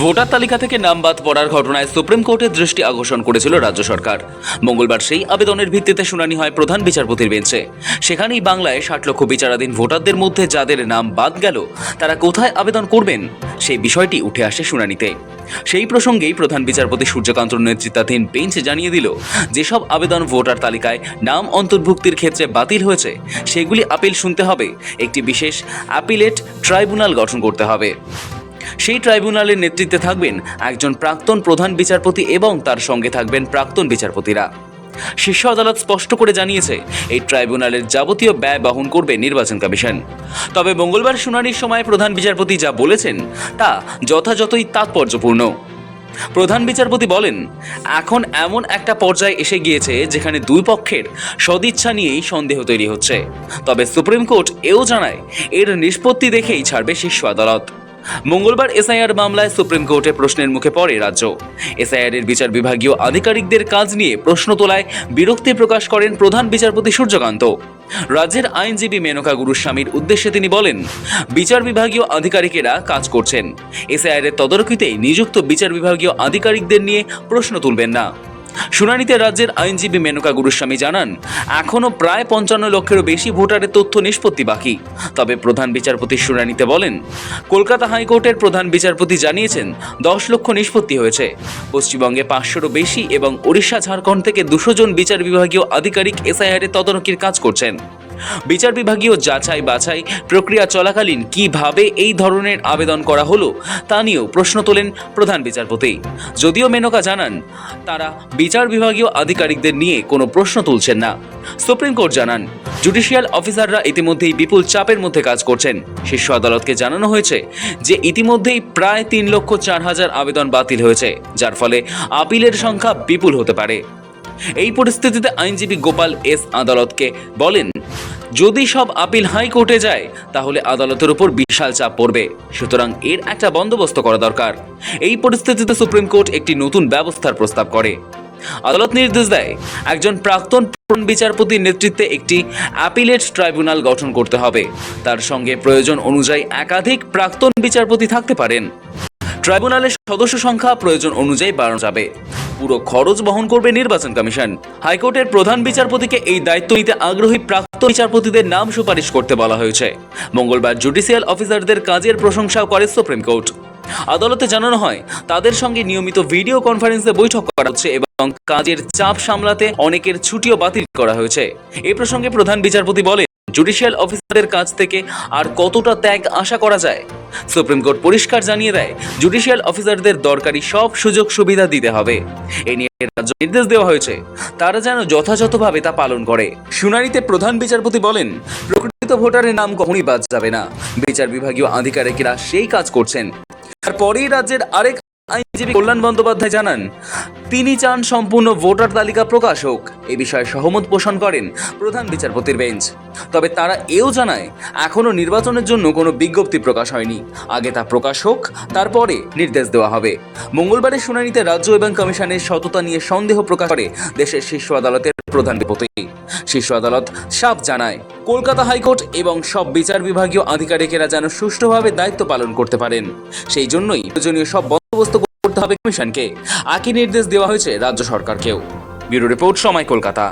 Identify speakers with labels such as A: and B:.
A: Voter তালিকা থেকে নাম বাদ পড়ার ঘটনায় সুপ্রিম কোর্টের দৃষ্টি আকর্ষণ করেছিল রাজ্য সরকার। মঙ্গলবার সেই আবেদনের ভিত্তিতে শুনানি হয় প্রধান বিচারপতির বেঞ্চে। সেখানেই বাংলায় 60 লক্ষ বিচারাধীন ভোটারদের মধ্যে যাদের নাম বাদ গেল তারা কোথায় আবেদন করবেন সেই বিষয়টি উঠে আসে শুনানিতে। সেই প্রসঙ্গেই প্রধান বিচারপতি সূর্যকান্ত নেতৃত্বাধীন বেঞ্চ জানিয়ে দিল, যেসব আবেদন ভোটার তালিকায় নাম অন্তর্ভুক্তির ক্ষেত্রে বাতিল হয়েছে সেগুলি আপিল শুনতে হবে। একটি বিশেষ অ্যাপিলেট ট্রাইব্যুনাল গঠন করতে হবে। সেই ট্রাইব্যুনালের নেতৃত্বে থাকবেন একজন প্রাক্তন প্রধান বিচারপতি এবং তার সঙ্গে থাকবেন প্রাক্তন বিচারপতিরা। শীর্ষ আদালত স্পষ্ট করে জানিয়েছে, এই ট্রাইব্যুনালের যাবতীয় ব্যয় বহন করবে নির্বাচন কমিশন। তবে মঙ্গলবার শুনানির সময় প্রধান বিচারপতি যা বলেছেন তা যথাযথই তাৎপর্যপূর্ণ। প্রধান বিচারপতি বলেন, এখন এমন একটা পর্যায়ে এসে গিয়েছে যেখানে দুই পক্ষের সদিচ্ছা নিয়েই সন্দেহ তৈরি হচ্ছে। তবে সুপ্রিম কোর্ট এও জানায়, এর নিষ্পত্তি দেখেই ছাড়বে শীর্ষ আদালত। মঙ্গলবার এসআইআর মামলায় সুপ্রিম কোর্টে প্রশ্নের মুখে পড়ে রাজ্য। এসআইআর এর বিচার বিভাগীয় আধিকারিকদের কাজ নিয়ে প্রশ্ন তোলায় বিরক্তি প্রকাশ করেন প্রধান বিচারপতি সূর্যকান্ত। রাজ্যের আইনজীবী মেনকা গুরুস্বামীর উদ্দেশ্যে তিনি বলেন, বিচার বিভাগীয় আধিকারিকেরা কাজ করছেন। এসআইআর এর তদারকিতে নিযুক্ত বিচার বিভাগীয় আধিকারিকদের নিয়ে প্রশ্ন তুলবেন না। শুনানিতে রাজ্যের আইনজীবী মেনকা গুরুস্বামী জানান, এখনও প্রায় 55 লক্ষেরও বেশি ভোটারের তথ্য নিষ্পত্তি বাকি। তবে প্রধান বিচারপতি শুনানিতে বলেন, কলকাতা হাইকোর্টের প্রধান বিচারপতি জানিয়েছেন 10 লক্ষ নিষ্পত্তি হয়েছে। পশ্চিমবঙ্গে 500-এরও বেশি এবং ওড়িশা ঝাড়খণ্ড থেকে 200 জন বিচার বিভাগীয় আধিকারিক এসআইআর এর তদারকির কাজ করছেন। বিচার বিভাগীয় যাচাই বাছাই প্রক্রিয়া চলাকালীন কিভাবে এই ধরনের আবেদন করা হলো তা নিয়েও প্রশ্ন তোলেন প্রধান বিচারপতি। যদিও মেনকা জানান, তারা বিচার বিভাগীয় আধিকারিকদের নিয়ে কোনো প্রশ্ন তুলছেন না। সুপ্রিম কোর্ট জানান, জুডিশিয়াল অফিসাররা ইতিমধ্যেই বিপুল চাপের মধ্যে কাজ করছেন। শীর্ষ আদালতকে জানানো হয়েছে যে ইতিমধ্যেই প্রায় 3,04,000 আবেদন বাতিল হয়েছে, যার ফলে আপিলের সংখ্যা বিপুল হতে পারে। এই পরিস্থিতিতে আইনজীবী গোপাল এস আদালতকে বলেন, যদি সব আপিল হাইকোর্টে যায় তাহলে আদালতের উপর বিশাল চাপ পড়বে, সুতরাং এর একটা বন্দোবস্ত করা দরকার। এই পরিস্থিতিতে সুপ্রিম কোর্ট একটি নতুন ব্যবস্থার প্রস্তাব করে। আদালত নির্দেশ দেয়, একজন প্রাক্তন বিচারপতির নেতৃত্বে একটি অ্যাপিলেট ট্রাইব্যুনাল গঠন করতে হবে। তার সঙ্গে প্রয়োজন অনুযায়ী একাধিক প্রাক্তন বিচারপতি থাকতে পারেন। ট্রাইব্যুনালের সদস্য সংখ্যা প্রয়োজন অনুযায়ী বাড়ানো যাবে। পুরো খরচ বহন করবে নির্বাচন কমিশন। হাইকোর্টের প্রধান বিচারপতিকে এই দায়িত্ব নিতে আগ্রহী প্রাক্তন বিচারপতিদের নাম সুপারিশ করতে বলা হয়েছে। মঙ্গলবার জুডিশিয়াল অফিসারদের কাজের প্রশংসাও করে সুপ্রিম কোর্ট। আদালতে জানানো হয়, তাদের সঙ্গে নিয়মিত ভিডিও কনফারেন্সে বৈঠক করা হচ্ছে এবং কাজের চাপ সামলাতে অনেকের ছুটিও বাতিল করা হয়েছে। এই প্রসঙ্গে প্রধান বিচারপতি বলেন, জুডিশিয়াল অফিসারদের কাছ থেকে আর কতটা ত্যাগ আশা করা যায়? সুপ্রিম কোর্ট পরিষ্কার জানিয়ে দেয়, জুডিশিয়াল অফিসারদের দরকারি সব সুযোগ সুবিধা দিতে হবে। এ নিয়ে রাজ্য নির্দেশ দেওয়া হয়েছে, তারা যেন যথাযথভাবে তা পালন করে। শুনানিতে প্রধান বিচারপতি বলেন, প্রকৃত ভোটারের নাম কখনই বাদ যাবে না। বিচার বিভাগীয় আধিকারিকেরা সেই কাজ করছেন। তারপরেই রাজ্যের আরেক আইনজীবী কল্যাণ বন্দ্যোপাধ্যায় জানান, তিনি চান সম্পূর্ণ ভোটার তালিকা প্রকাশ হোক। এ বিষয়ে সহমত পোষণ করেন প্রধান বিচারপতির বেঞ্চ। তবে তারা এও জানায়, এখনও নির্বাচনের জন্য কোনো বিজ্ঞপ্তি প্রকাশ হয়নি। আগে তা প্রকাশ হোক, তারপরে নির্দেশ দেওয়া হবে। মঙ্গলবারের শুনানিতে রাজ্য এবং কমিশনের সততা নিয়ে সন্দেহ প্রকাশ করে দেশের শীর্ষ আদালতের প্রধান বিচারপতি। শীর্ষ আদালত সাফ জানায়, কলকাতা হাইকোর্ট এবং সব বিচার বিভাগীয় আধিকারিকেরা যেন সুষ্ঠুভাবে দায়িত্ব পালন করতে পারেন, সেই জন্যই প্রয়োজনীয় সব বন্দোবস্ত করতে হবে কমিশনকে। একই নির্দেশ দেওয়া হয়েছে রাজ্য সরকারকেও। ব্যুরো রিপোর্ট, সময়, কলকাতা।